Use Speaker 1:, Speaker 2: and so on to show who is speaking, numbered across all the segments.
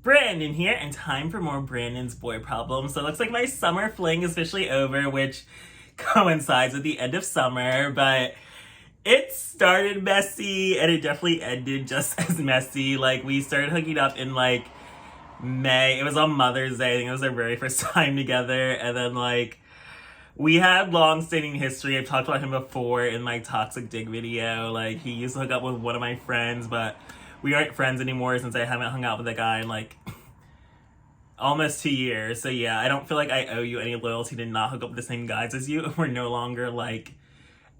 Speaker 1: Branden here, and time for more Branden's boy problems. So it looks like my summer fling is officially over, which coincides with the end of summer, but it started messy and it definitely ended just as messy. Like, we started hooking up in like May. It was on Mother's Day. I think it was our very first time together. And then like we had long-standing history. I've talked about him before in my toxic dig video. Like, he used to hook up with one of my friends, but we aren't friends anymore since I haven't hung out with that guy in like almost 2 years. So yeah, I don't feel like I owe you any loyalty to not hook up with the same guys as you. We're no longer like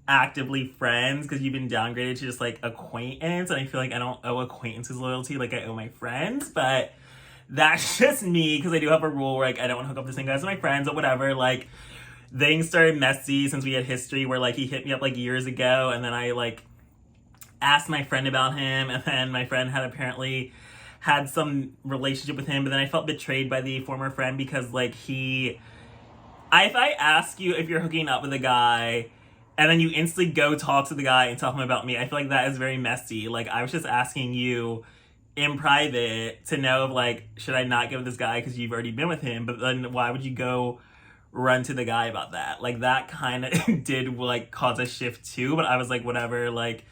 Speaker 1: actively friends because you've been downgraded to just like acquaintance, and I feel like I don't owe acquaintances loyalty like I owe my friends. But that's just me, because I do have a rule where like I don't want to hook up with the same guys as my friends or whatever. Like, things started messy since we had history where like he hit me up like years ago, and then I like asked my friend about him, and then my friend had apparently had some relationship with him, but then I felt betrayed by the former friend because like if I ask you if you're hooking up with a guy and then you instantly go talk to the guy and tell him about me, I feel like that is very messy. Like, I was just asking you in private to know if like, should I not go with this guy because you've already been with him, but then why would you go run to the guy about that? Like, that kind of did like cause a shift too, but I was like, whatever, like,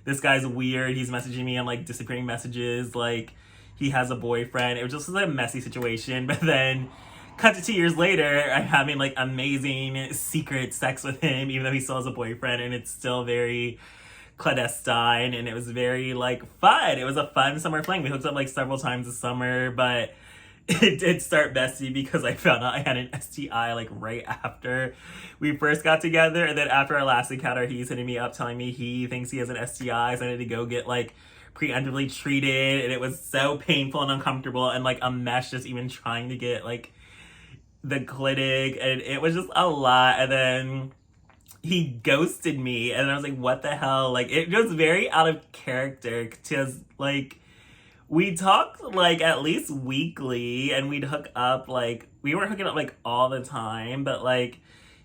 Speaker 1: this guy's weird, he's messaging me on like disappearing messages, like he has a boyfriend. It was just like a messy situation. But then cut to 2 years later, I'm having like amazing secret sex with him, even though he still has a boyfriend, and it's still very clandestine, and it was very like fun. It was a fun summer fling. We hooked up like several times this summer, but it did start messy because I found out I had an STI like right after we first got together. And then after our last encounter, he's hitting me up telling me he thinks he has an STI, so I had to go get like preemptively treated, and it was so painful and uncomfortable and like a mess just even trying to get like the clinic, and it was just a lot. And then he ghosted me, and I was like, what the hell? Like, it was very out of character because like we talked like at least weekly, and we'd hook up, like we weren't hooking up like all the time, but like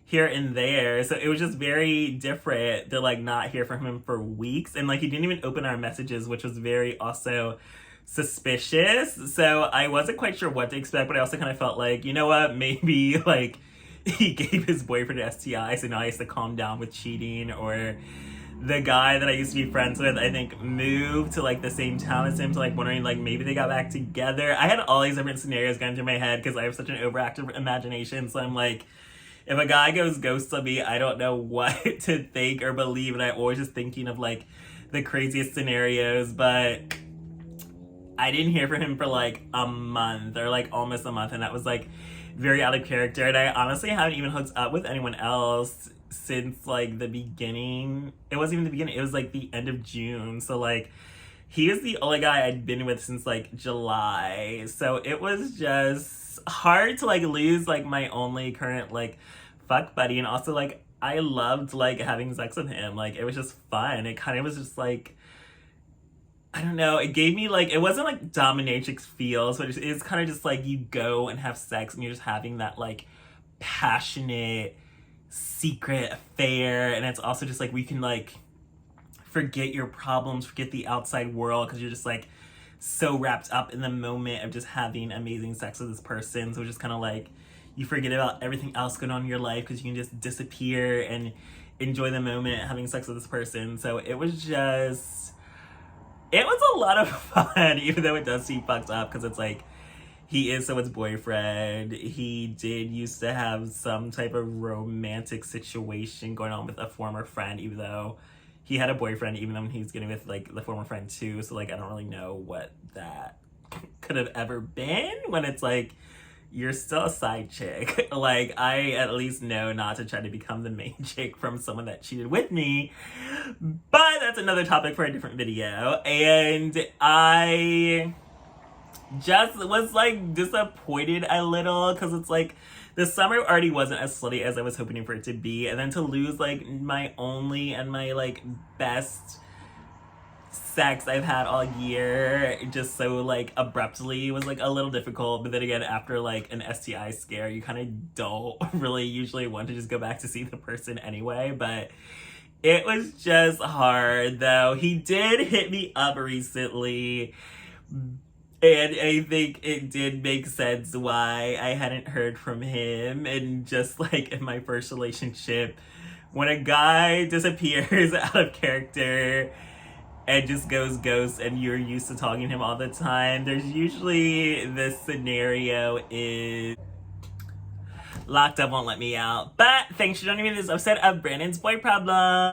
Speaker 1: here and there. So it was just very different to like not hear from him for weeks, and like he didn't even open our messages, which was very also suspicious. So I wasn't quite sure what to expect, but I also kind of felt like, you know what, maybe like he gave his boyfriend an STI, so now he has to calm down with cheating. Or the guy that I used to be friends with, I think, moved to like the same town as him, so like wondering like maybe they got back together. I had all these different scenarios going through my head because I have such an overactive imagination. So I'm like, if a guy goes ghost on me, I don't know what to think or believe, and I'm always just thinking of like the craziest scenarios. But I didn't hear from him for like a month, or like almost a month, and that was like very out of character. And I honestly haven't even hooked up with anyone else since like the beginning. It wasn't even the beginning, it was like the end of June. So like, he is the only guy I'd been with since like July. So it was just hard to like lose like my only current like fuck buddy. And also like, I loved like having sex with him. Like, it was just fun. It kind of was just like, I don't know, it gave me like, it wasn't like dominatrix feels, but it's kind of just like you go and have sex and you're just having that like passionate secret affair. And it's also just like, we can like forget your problems, forget the outside world, because you're just like so wrapped up in the moment of just having amazing sex with this person. So it's just kind of like you forget about everything else going on in your life because you can just disappear and enjoy the moment having sex with this person. So it was a lot of fun, even though it does seem fucked up because it's like, he is someone's boyfriend. He did used to have some type of romantic situation going on with a former friend, even though he had a boyfriend, even though he was getting with like the former friend too. So like, I don't really know what that could have ever been, when it's like, you're still a side chick. Like, I at least know not to try to become the main chick from someone that cheated with me. But that's another topic for a different video. And I just was like disappointed a little, because it's like the summer already wasn't as slutty as I was hoping for it to be, and then to lose like my only and my like best sex I've had all year just so like abruptly was like a little difficult. But then again, after like an STI scare, you kind of don't really usually want to just go back to see the person anyway. But it was just hard though. He did hit me up recently And I think it did make sense why I hadn't heard from him. And just like in my first relationship, when a guy disappears out of character and just goes ghost and you're used to talking to him all the time, there's usually this scenario is locked up, won't let me out. But thanks for joining me in this episode of Brandon's Boy Problem.